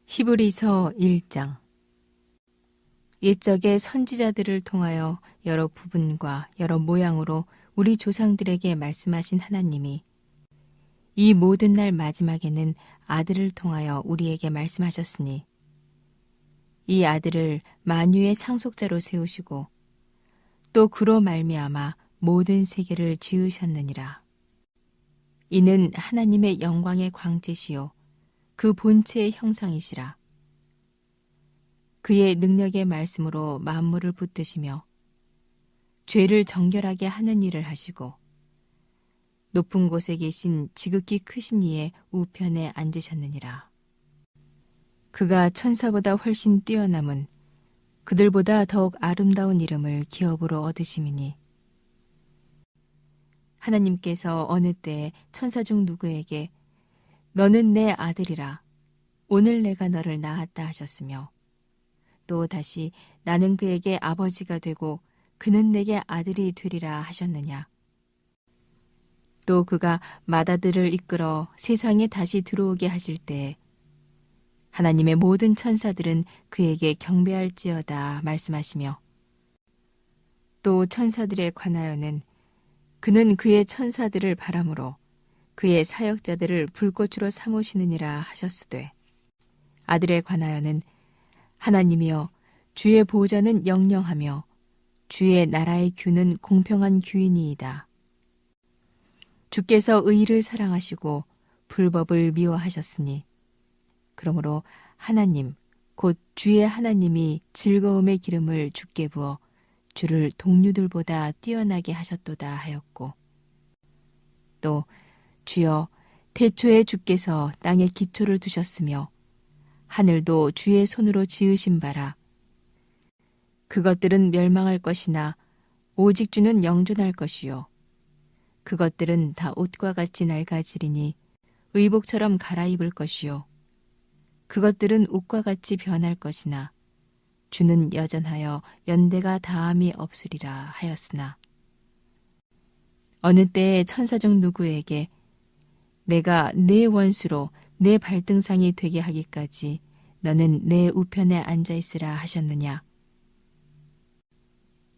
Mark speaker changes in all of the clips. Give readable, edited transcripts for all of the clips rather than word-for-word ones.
Speaker 1: 히브리서 1장. 옛적의 선지자들을 통하여 여러 부분과 여러 모양으로 우리 조상들에게 말씀하신 하나님이 이 모든 날 마지막에는 아들을 통하여 우리에게 말씀하셨으니 이 아들을 만유의 상속자로 세우시고 또 그로 말미암아 모든 세계를 지으셨느니라. 이는 하나님의 영광의 광채시요 그 본체의 형상이시라. 그의 능력의 말씀으로 만물을 붙드시며 죄를 정결하게 하는 일을 하시고 높은 곳에 계신 지극히 크신 이의 우편에 앉으셨느니라. 그가 천사보다 훨씬 뛰어남은 그들보다 더욱 아름다운 이름을 기업으로 얻으심이니 하나님께서 어느 때에 천사 중 누구에게 너는 내 아들이라 오늘 내가 너를 낳았다 하셨으며 또 다시 나는 그에게 아버지가 되고 그는 내게 아들이 되리라 하셨느냐. 또 그가 맏아들을 이끌어 세상에 다시 들어오게 하실 때에 하나님의 모든 천사들은 그에게 경배할지어다 말씀하시며 또 천사들에 관하여는 그는 그의 천사들을 바람으로 그의 사역자들을 불꽃으로 삼으시느니라 하셨으되 아들에 관하여는 하나님이여 주의 보좌는 영영하며 주의 나라의 규는 공평한 규이니이다. 주께서 의를 사랑하시고 불법을 미워하셨으니 그러므로 하나님 곧 주의 하나님이 즐거움의 기름을 주께 부어 주를 동류들보다 뛰어나게 하셨도다 하였고 또 주여 태초에 주께서 땅에 기초를 두셨으며 하늘도 주의 손으로 지으신 바라. 그것들은 멸망할 것이나 오직 주는 영존할 것이요 그것들은 다 옷과 같이 낡아지리니 의복처럼 갈아입을 것이요 그것들은 옷과 같이 변할 것이나 주는 여전하여 연대가 다함이 없으리라 하였으나 어느 때에 천사 중 누구에게 내가 내 원수로 내 발등상이 되게 하기까지 너는 내 우편에 앉아있으라 하셨느냐.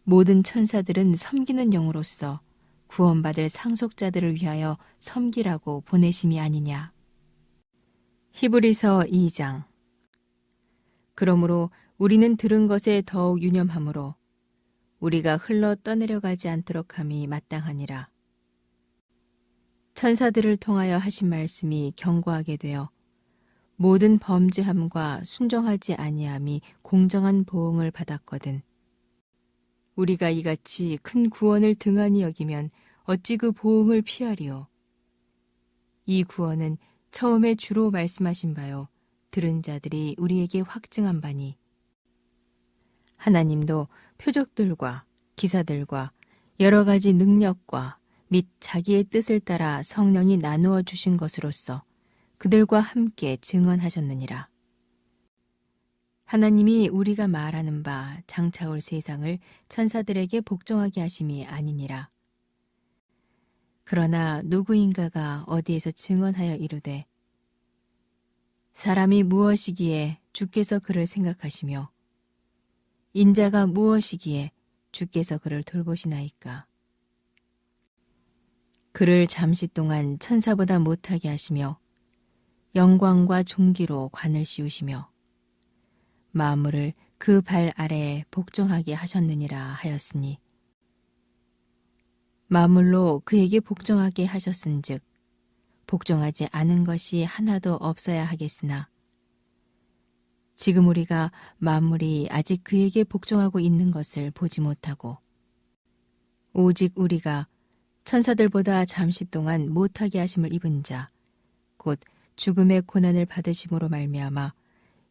Speaker 1: 모든 천사들은 섬기는 영으로서 구원받을 상속자들을 위하여 섬기라고 보내심이 아니냐. 히브리서 2장. 그러므로 우리는 들은 것에 더욱 유념하므로 우리가 흘러 떠내려가지 않도록 함이 마땅하니라. 천사들을 통하여 하신 말씀이 견고하게 되어 모든 범죄함과 순종하지 아니함이 공정한 보응을 받았거든. 우리가 이같이 큰 구원을 등한히 여기면 어찌 그 보응을 피하리요. 이 구원은 처음에 주로 말씀하신 바요 들은 자들이 우리에게 확증한 바니 하나님도 표적들과 기사들과 여러 가지 능력과 및 자기의 뜻을 따라 성령이 나누어 주신 것으로서 그들과 함께 증언하셨느니라. 하나님이 우리가 말하는 바 장차올 세상을 천사들에게 복종하게 하심이 아니니라. 그러나 누구인가가 어디에서 증언하여 이르되 사람이 무엇이기에 주께서 그를 생각하시며 인자가 무엇이기에 주께서 그를 돌보시나이까. 그를 잠시 동안 천사보다 못하게 하시며 영광과 존귀로 관을 씌우시며 만물을 그 발 아래에 복종하게 하셨느니라 하였으니 만물로 그에게 복종하게 하셨은즉 복종하지 않은 것이 하나도 없어야 하겠으나 지금 우리가 만물이 아직 그에게 복종하고 있는 것을 보지 못하고 오직 우리가 천사들보다 잠시 동안 못하게 하심을 입은 자 곧 죽음의 고난을 받으심으로 말미암아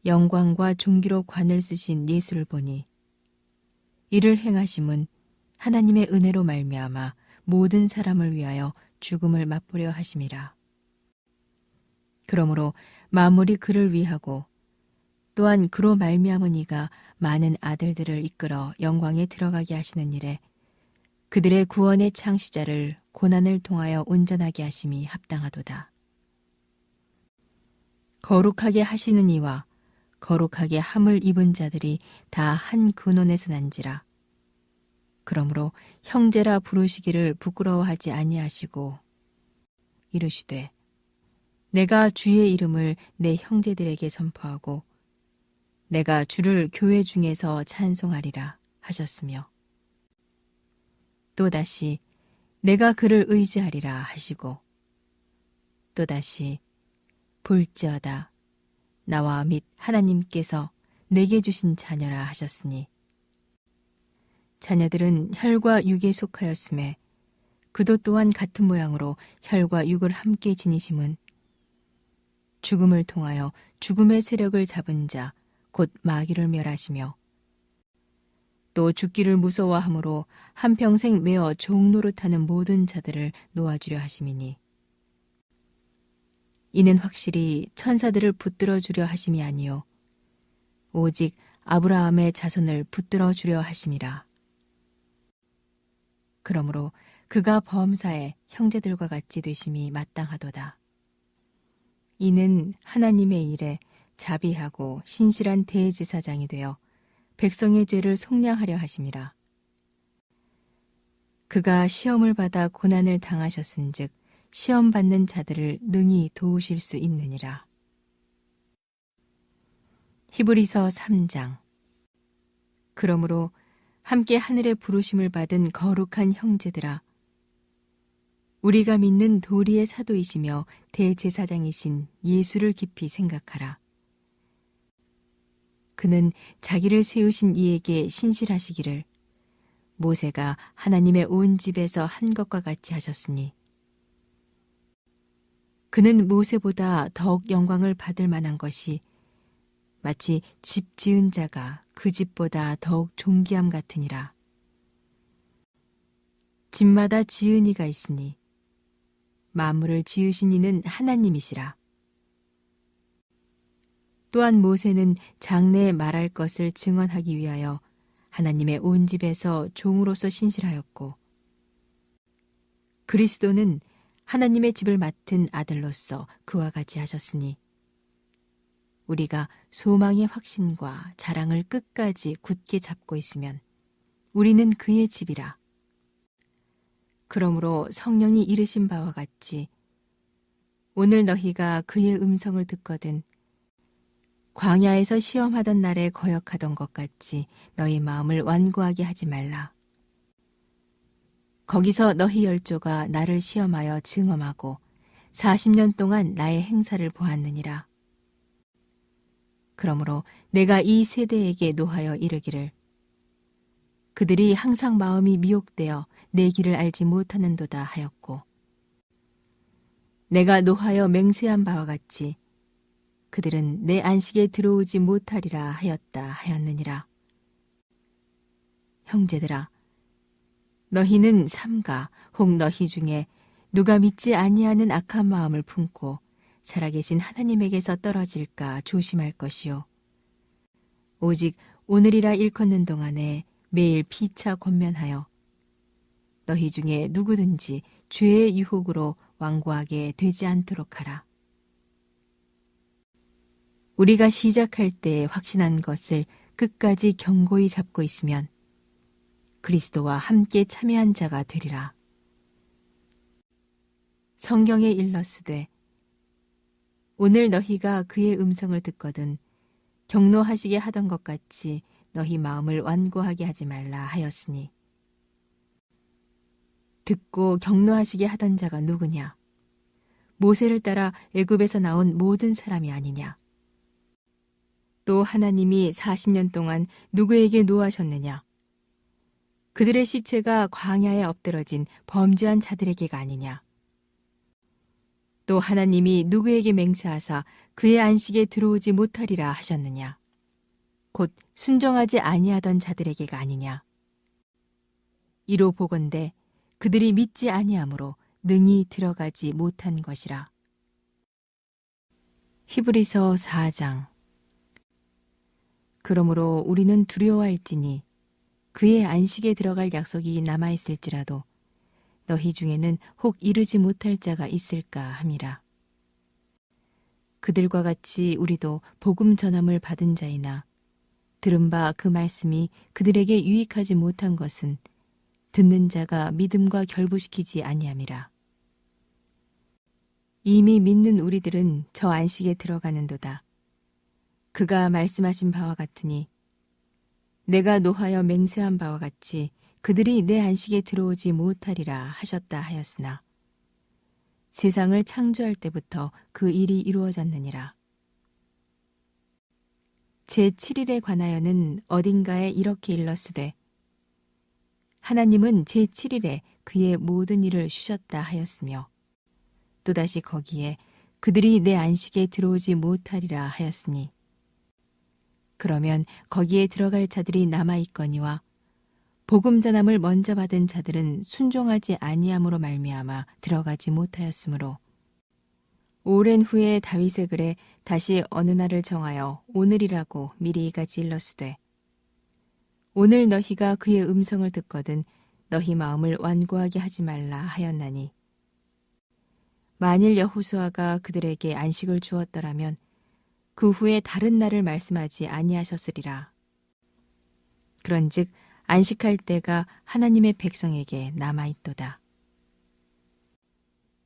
Speaker 1: 영광과 존귀로 관을 쓰신 예수를 보니 이를 행하심은 하나님의 은혜로 말미암아 모든 사람을 위하여 죽음을 맛보려 하심이라. 그러므로 만물이 그를 위하고 또한 그로 말미암은 이가 많은 아들들을 이끌어 영광에 들어가게 하시는 일에 그들의 구원의 창시자를 고난을 통하여 온전하게 하심이 합당하도다. 거룩하게 하시는 이와 거룩하게 함을 입은 자들이 다 한 근원에서 난지라. 그러므로 형제라 부르시기를 부끄러워하지 아니하시고 이르시되 내가 주의 이름을 내 형제들에게 선포하고 내가 주를 교회 중에서 찬송하리라 하셨으며 또다시 내가 그를 의지하리라 하시고 또다시 볼지어다 나와 및 하나님께서 내게 주신 자녀라 하셨으니 자녀들은 혈과 육에 속하였음에 그도 또한 같은 모양으로 혈과 육을 함께 지니심은 죽음을 통하여 죽음의 세력을 잡은 자 곧 마귀를 멸하시며 또 죽기를 무서워함으로 한평생 매어 종노릇하는 모든 자들을 놓아주려 하심이니 이는 확실히 천사들을 붙들어 주려 하심이 아니요 오직 아브라함의 자손을 붙들어 주려 하심이라. 그러므로 그가 범사에 형제들과 같이 되심이 마땅하도다. 이는 하나님의 일에 자비하고 신실한 대제사장이 되어 백성의 죄를 속량하려 하심이라. 그가 시험을 받아 고난을 당하셨은즉 시험 받는 자들을 능히 도우실 수 있느니라. 히브리서 3장. 그러므로 함께 하늘의 부르심을 받은 거룩한 형제들아, 우리가 믿는 도리의 사도이시며 대제사장이신 예수를 깊이 생각하라. 그는 자기를 세우신 이에게 신실하시기를 모세가 하나님의 온 집에서 한 것과 같이 하셨으니 그는 모세보다 더욱 영광을 받을 만한 것이 마치 집 지은 자가 그 집보다 더욱 존귀함 같으니라. 집마다 지은 이가 있으니 만물을 지으신 이는 하나님이시라. 또한 모세는 장래에 말할 것을 증언하기 위하여 하나님의 온 집에서 종으로서 신실하였고 그리스도는 하나님의 집을 맡은 아들로서 그와 같이 하셨으니 우리가 소망의 확신과 자랑을 끝까지 굳게 잡고 있으면 우리는 그의 집이라. 그러므로 성령이 이르신 바와 같이 오늘 너희가 그의 음성을 듣거든 광야에서 시험하던 날에 거역하던 것 같이 너희 마음을 완고하게 하지 말라. 거기서 너희 열조가 나를 시험하여 증언하고 40년 동안 나의 행사를 보았느니라. 그러므로 내가 이 세대에게 노하여 이르기를 그들이 항상 마음이 미혹되어 내 길을 알지 못하는도다 하였고 내가 노하여 맹세한 바와 같이 그들은 내 안식에 들어오지 못하리라 하였다 하였느니라. 형제들아, 너희는 삼가 혹 너희 중에 누가 믿지 아니하는 악한 마음을 품고 살아계신 하나님에게서 떨어질까 조심할 것이요. 오직 오늘이라 일컫는 동안에 매일 피차 권면하여 너희 중에 누구든지 죄의 유혹으로 완고하게 되지 않도록 하라. 우리가 시작할 때 확신한 것을 끝까지 견고히 잡고 있으면 그리스도와 함께 참여한 자가 되리라. 성경에 일렀으되 오늘 너희가 그의 음성을 듣거든 경노하시게 하던 것 같이 너희 마음을 완고하게 하지 말라 하였으니 듣고 경노하시게 하던 자가 누구냐? 모세를 따라 애굽에서 나온 모든 사람이 아니냐? 또 하나님이 40년 동안 누구에게 노하셨느냐? 그들의 시체가 광야에 엎드러진 범죄한 자들에게가 아니냐? 또 하나님이 누구에게 맹세하사 그의 안식에 들어오지 못하리라 하셨느냐? 곧 순종하지 아니하던 자들에게가 아니냐? 이로 보건대 그들이 믿지 아니하므로 능히 들어가지 못한 것이라. 히브리서 4장. 그러므로 우리는 두려워할지니 그의 안식에 들어갈 약속이 남아있을지라도 너희 중에는 혹 이르지 못할 자가 있을까 함이라. 그들과 같이 우리도 복음 전함을 받은 자이나 들은 바 그 말씀이 그들에게 유익하지 못한 것은 듣는 자가 믿음과 결부시키지 아니함이라. 이미 믿는 우리들은 저 안식에 들어가는도다. 그가 말씀하신 바와 같으니 내가 노하여 맹세한 바와 같이 그들이 내 안식에 들어오지 못하리라 하셨다 하였으나 세상을 창조할 때부터 그 일이 이루어졌느니라. 제7일에 관하여는 어딘가에 이렇게 일렀으되 하나님은 제7일에 그의 모든 일을 쉬셨다 하였으며 또다시 거기에 그들이 내 안식에 들어오지 못하리라 하였으니 그러면 거기에 들어갈 자들이 남아있거니와 복음 전함을 먼저 받은 자들은 순종하지 아니함으로 말미암아 들어가지 못하였으므로 오랜 후에 다윗의 글에 다시 어느 날을 정하여 오늘이라고 미리 이같이 일렀으되 오늘 너희가 그의 음성을 듣거든 너희 마음을 완고하게 하지 말라 하였나니 만일 여호수아가 그들에게 안식을 주었더라면 그 후에 다른 날을 말씀하지 아니하셨으리라. 그런즉 안식할 때가 하나님의 백성에게 남아있도다.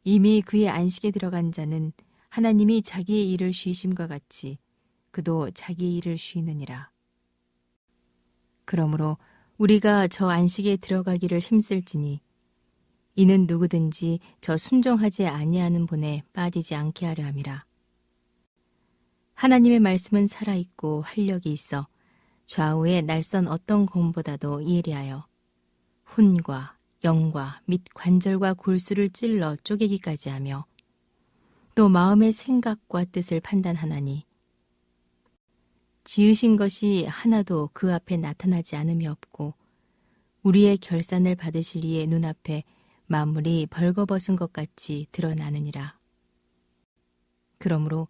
Speaker 1: 이미 그의 안식에 들어간 자는 하나님이 자기의 일을 쉬심과 같이 그도 자기의 일을 쉬느니라. 그러므로 우리가 저 안식에 들어가기를 힘쓸지니 이는 누구든지 저 순종하지 아니하는 본에 빠지지 않게 하려 함이라. 하나님의 말씀은 살아있고 활력이 있어 좌우의 날선 어떤 검보다도 예리하여 혼과 영과 및 관절과 골수를 찔러 쪼개기까지 하며 또 마음의 생각과 뜻을 판단하나니 지으신 것이 하나도 그 앞에 나타나지 않음이 없고 우리의 결산을 받으실 이의 눈앞에 만물이 벌거벗은 것 같이 드러나느니라. 그러므로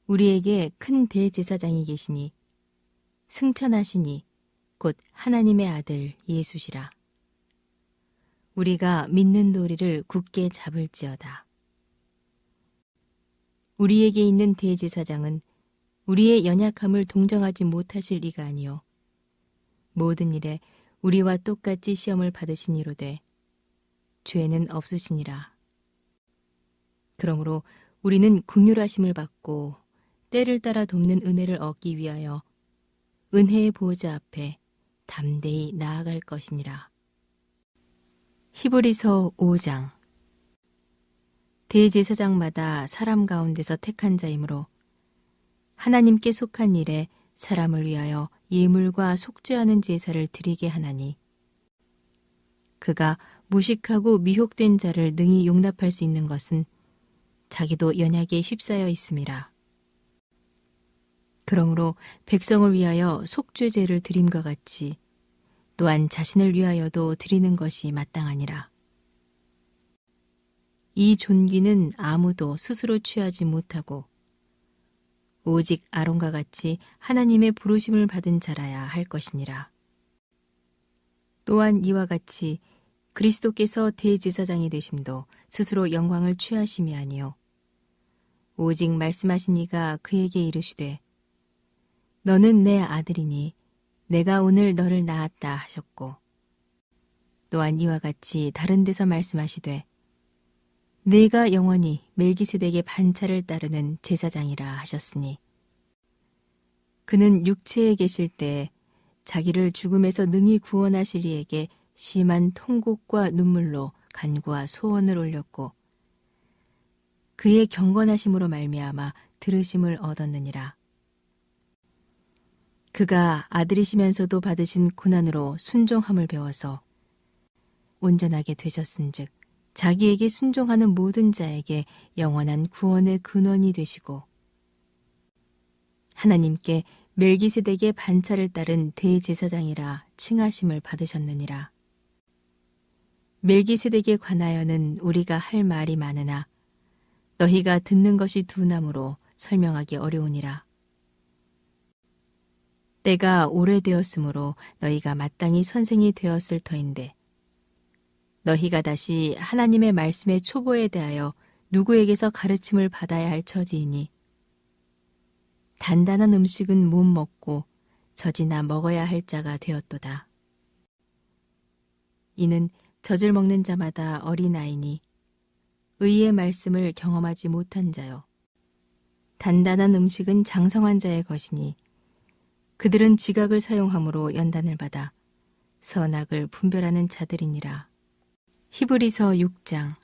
Speaker 1: 우리에게 큰 대제사장이 계시니 승천하시니 곧 하나님의 아들 예수시라. 우리가 믿는 도리를 굳게 잡을지어다. 우리에게 있는 대제사장은 우리의 연약함을 동정하지 못하실 이가 아니요 모든 일에 우리와 똑같이 시험을 받으시니로되 죄는 없으시니라. 그러므로 우리는 긍휼하심을 받고 때를 따라 돕는 은혜를 얻기 위하여 은혜의 보호자 앞에 담대히 나아갈 것이니라. 히브리서 5장. 대제사장마다 사람 가운데서 택한 자이므로 하나님께 속한 일에 사람을 위하여 예물과 속죄하는 제사를 드리게 하나니 그가 무식하고 미혹된 자를 능히 용납할 수 있는 것은 자기도 연약에 휩싸여 있음이라. 그러므로 백성을 위하여 속죄제를 드림과 같이 또한 자신을 위하여도 드리는 것이 마땅하니라. 이 존귀는 아무도 스스로 취하지 못하고 오직 아론과 같이 하나님의 부르심을 받은 자라야 할 것이니라. 또한 이와 같이 그리스도께서 대제사장이 되심도 스스로 영광을 취하심이 아니요 오직 말씀하신 이가 그에게 이르시되 너는 내 아들이니 내가 오늘 너를 낳았다 하셨고 또한 이와 같이 다른 데서 말씀하시되 내가 영원히 멜기세덱의 반차를 따르는 제사장이라 하셨으니 그는 육체에 계실 때 자기를 죽음에서 능히 구원하실 이에게 심한 통곡과 눈물로 간구와 소원을 올렸고 그의 경건하심으로 말미암아 들으심을 얻었느니라. 그가 아들이시면서도 받으신 고난으로 순종함을 배워서 온전하게 되셨은즉 자기에게 순종하는 모든 자에게 영원한 구원의 근원이 되시고 하나님께 멜기세덱의 반차를 따른 대제사장이라 칭하심을 받으셨느니라. 멜기세덱에 관하여는 우리가 할 말이 많으나 너희가 듣는 것이 둔함으로 설명하기 어려우니라. 때가 오래되었으므로 너희가 마땅히 선생이 되었을 터인데 너희가 다시 하나님의 말씀의 초보에 대하여 누구에게서 가르침을 받아야 할 처지이니 단단한 음식은 못 먹고 젖이나 먹어야 할 자가 되었도다. 이는 젖을 먹는 자마다 어린아이니 의의 말씀을 경험하지 못한 자요. 단단한 음식은 장성한 자의 것이니 그들은 지각을 사용함으로 연단을 받아 선악을 분별하는 자들이니라. 히브리서 6장.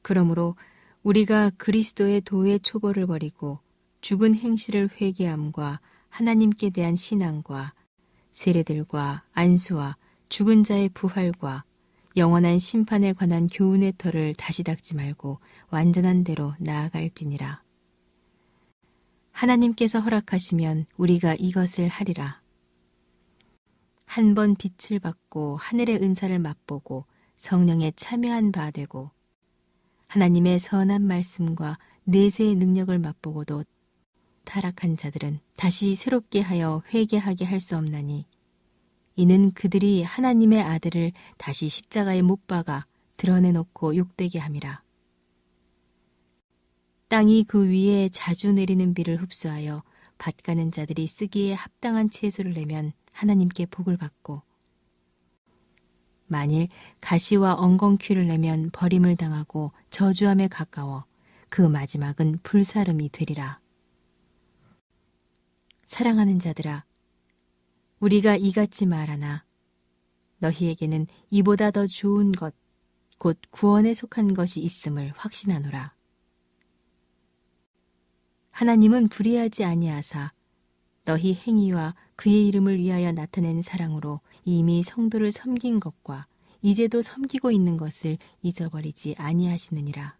Speaker 1: 그러므로 우리가 그리스도의 도의 초보를 버리고 죽은 행실을 회개함과 하나님께 대한 신앙과 세례들과 안수와 죽은 자의 부활과 영원한 심판에 관한 교훈의 터를 다시 닦지 말고 완전한 대로 나아갈지니라. 하나님께서 허락하시면 우리가 이것을 하리라. 한 번 빛을 받고 하늘의 은사를 맛보고 성령에 참여한 바 되고 하나님의 선한 말씀과 내세의 능력을 맛보고도 타락한 자들은 다시 새롭게 하여 회개하게 할 수 없나니 이는 그들이 하나님의 아들을 다시 십자가에 못 박아 드러내놓고 욕되게 함이라. 땅이 그 위에 자주 내리는 비를 흡수하여 밭 가는 자들이 쓰기에 합당한 채소를 내면 하나님께 복을 받고 만일 가시와 엉겅퀴를 내면 버림을 당하고 저주함에 가까워 그 마지막은 불사름이 되리라. 사랑하는 자들아, 우리가 이같이 말하나 너희에게는 이보다 더 좋은 것, 곧 구원에 속한 것이 있음을 확신하노라. 하나님은 불의하지 아니하사 너희 행위와 그의 이름을 위하여 나타낸 사랑으로 이미 성도를 섬긴 것과 이제도 섬기고 있는 것을 잊어버리지 아니하시느니라.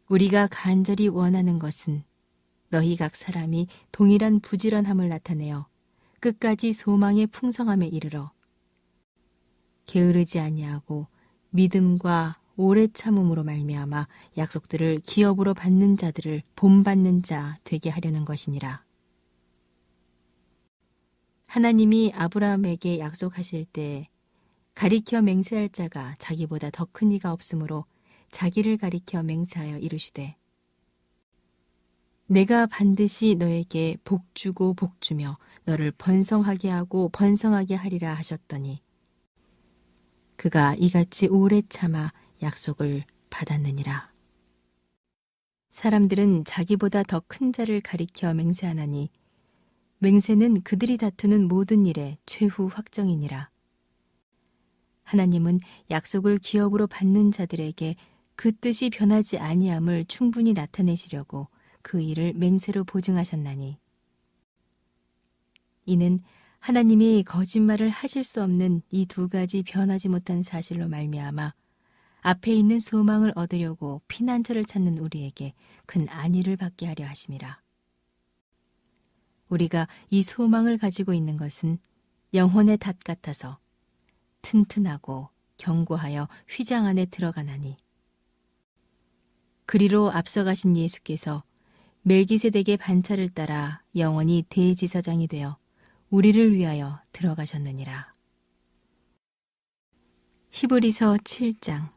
Speaker 1: 우리가 간절히 원하는 것은 너희 각 사람이 동일한 부지런함을 나타내어 끝까지 소망의 풍성함에 이르러 게으르지 아니하고 믿음과 오래 참음으로 말미암아 약속들을 기업으로 받는 자들을 본받는 자 되게 하려는 것이니라. 하나님이 아브라함에게 약속하실 때 가리켜 맹세할 자가 자기보다 더 큰 이가 없으므로 자기를 가리켜 맹세하여 이르시되 내가 반드시 너에게 복주고 복주며 너를 번성하게 하고 번성하게 하리라 하셨더니 그가 이같이 오래 참아 약속을 받았느니라. 사람들은 자기보다 더 큰 자를 가리켜 맹세하나니 맹세는 그들이 다투는 모든 일의 최후 확정이니라. 하나님은 약속을 기업으로 받는 자들에게 그 뜻이 변하지 아니함을 충분히 나타내시려고 그 일을 맹세로 보증하셨나니 이는 하나님이 거짓말을 하실 수 없는 이 두 가지 변하지 못한 사실로 말미암아 앞에 있는 소망을 얻으려고 피난처를 찾는 우리에게 큰 안위를 받게 하려 하심이라. 우리가 이 소망을 가지고 있는 것은 영혼의 닷 같아서 튼튼하고 견고하여 휘장 안에 들어가나니 그리로 앞서가신 예수께서 멜기세덱의 반차를 따라 영원히 대제사장이 되어 우리를 위하여 들어가셨느니라. 히브리서 7장.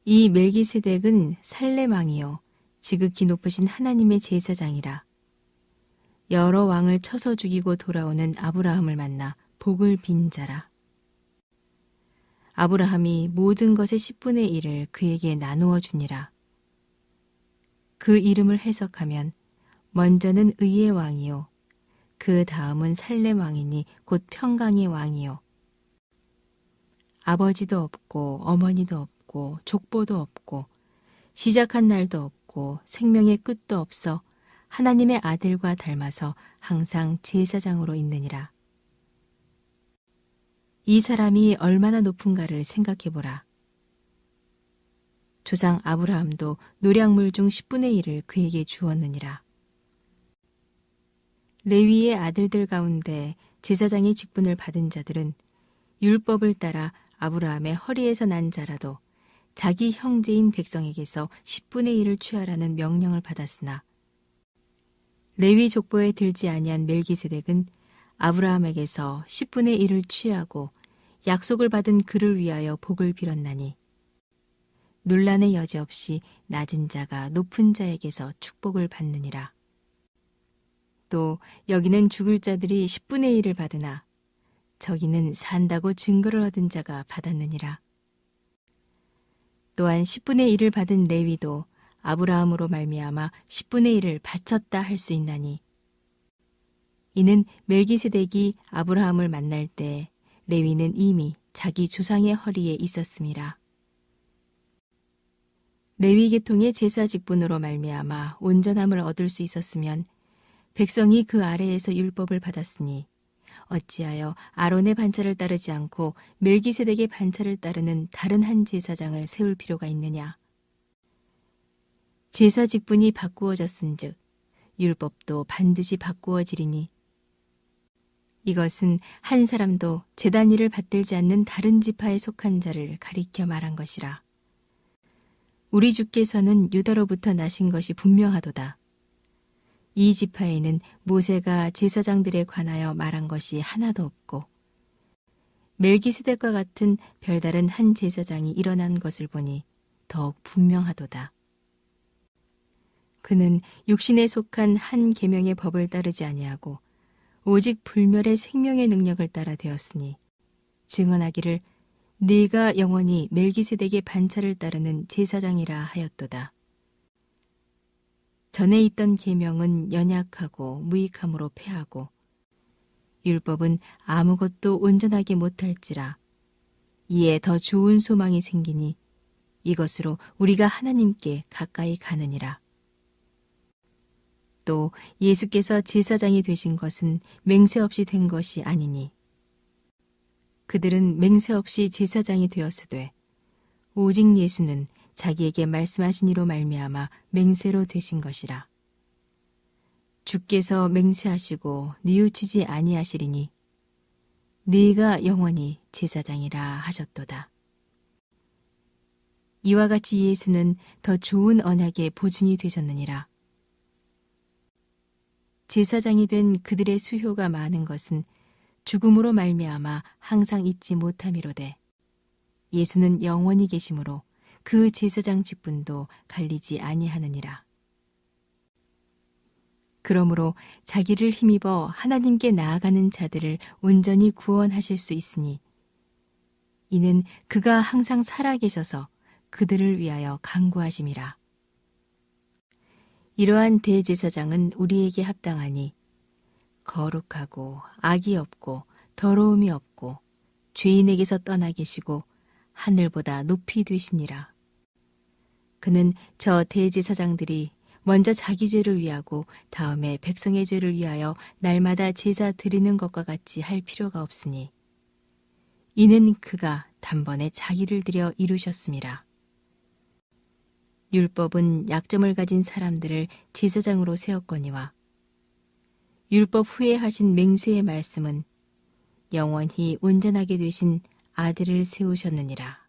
Speaker 1: 이 멜기세덱은 살렘 왕이요 지극히 높으신 하나님의 제사장이라. 여러 왕을 쳐서 죽이고 돌아오는 아브라함을 만나 복을 빈 자라. 아브라함이 모든 것의 10분의 1을 그에게 나누어 주니라. 그 이름을 해석하면 먼저는 의의 왕이요 그 다음은 살렘 왕이니 곧 평강의 왕이요 아버지도 없고 어머니도 없고 족보도 없고 시작한 날도 없고 생명의 끝도 없어 하나님의 아들과 닮아서 항상 제사장으로 있느니라. 이 사람이 얼마나 높은가를 생각해보라. 조상 아브라함도 노량물 중 10분의 1을 그에게 주었느니라. 레위의 아들들 가운데 제사장의 직분을 받은 자들은 율법을 따라 아브라함의 허리에서 난 자라도 자기 형제인 백성에게서 10분의 1을 취하라는 명령을 받았으나 레위 족보에 들지 아니한 멜기세덱은 아브라함에게서 10분의 1을 취하고 약속을 받은 그를 위하여 복을 빌었나니 논란의 여지 없이 낮은 자가 높은 자에게서 축복을 받느니라. 또 여기는 죽을 자들이 10분의 1을 받으나 저기는 산다고 증거를 얻은 자가 받았느니라. 또한 10분의 1을 받은 레위도 아브라함으로 말미암아 10분의 1을 바쳤다 할 수 있나니 이는 멜기세덱이 아브라함을 만날 때 레위는 이미 자기 조상의 허리에 있었음이라. 레위 계통의 제사 직분으로 말미암아 온전함을 얻을 수 있었으면 백성이 그 아래에서 율법을 받았으니 어찌하여 아론의 반차를 따르지 않고 멜기세덱의 반차를 따르는 다른 한 제사장을 세울 필요가 있느냐. 제사 직분이 바꾸어졌은즉 율법도 반드시 바꾸어지리니 이것은 한 사람도 제단 일을 받들지 않는 다른 지파에 속한 자를 가리켜 말한 것이라. 우리 주께서는 유다로부터 나신 것이 분명하도다. 이 지파에는 모세가 제사장들에 관하여 말한 것이 하나도 없고 멜기세덱과 같은 별다른 한 제사장이 일어난 것을 보니 더욱 분명하도다. 그는 육신에 속한 한 계명의 법을 따르지 아니하고 오직 불멸의 생명의 능력을 따라 되었으니 증언하기를 네가 영원히 멜기세덱의 반차를 따르는 제사장이라 하였도다. 전에 있던 계명은 연약하고 무익함으로 패하고 율법은 아무것도 온전하게 못할지라. 이에 더 좋은 소망이 생기니 이것으로 우리가 하나님께 가까이 가느니라. 또 예수께서 제사장이 되신 것은 맹세 없이 된 것이 아니니 그들은 맹세 없이 제사장이 되었으되 오직 예수는 자기에게 말씀하신 이로 말미암아 맹세로 되신 것이라. 주께서 맹세하시고 뉘우치지 아니하시리니 네가 영원히 제사장이라 하셨도다. 이와 같이 예수는 더 좋은 언약의 보증이 되셨느니라. 제사장이 된 그들의 수효가 많은 것은 죽음으로 말미암아 항상 잊지 못함이로되 예수는 영원히 계심으로 그 제사장 직분도 갈리지 아니하느니라. 그러므로 자기를 힘입어 하나님께 나아가는 자들을 온전히 구원하실 수 있으니 이는 그가 항상 살아계셔서 그들을 위하여 간구하심이라. 이러한 대제사장은 우리에게 합당하니 거룩하고 악이 없고 더러움이 없고 죄인에게서 떠나 계시고 하늘보다 높이 되시니라. 그는 저 대제사장들이 먼저 자기 죄를 위하고 다음에 백성의 죄를 위하여 날마다 제사 드리는 것과 같이 할 필요가 없으니 이는 그가 단번에 자기를 들여 이루셨음이라. 율법은 약점을 가진 사람들을 제사장으로 세웠거니와 율법 후에 하신 맹세의 말씀은 영원히 온전하게 되신 아들을 세우셨느니라.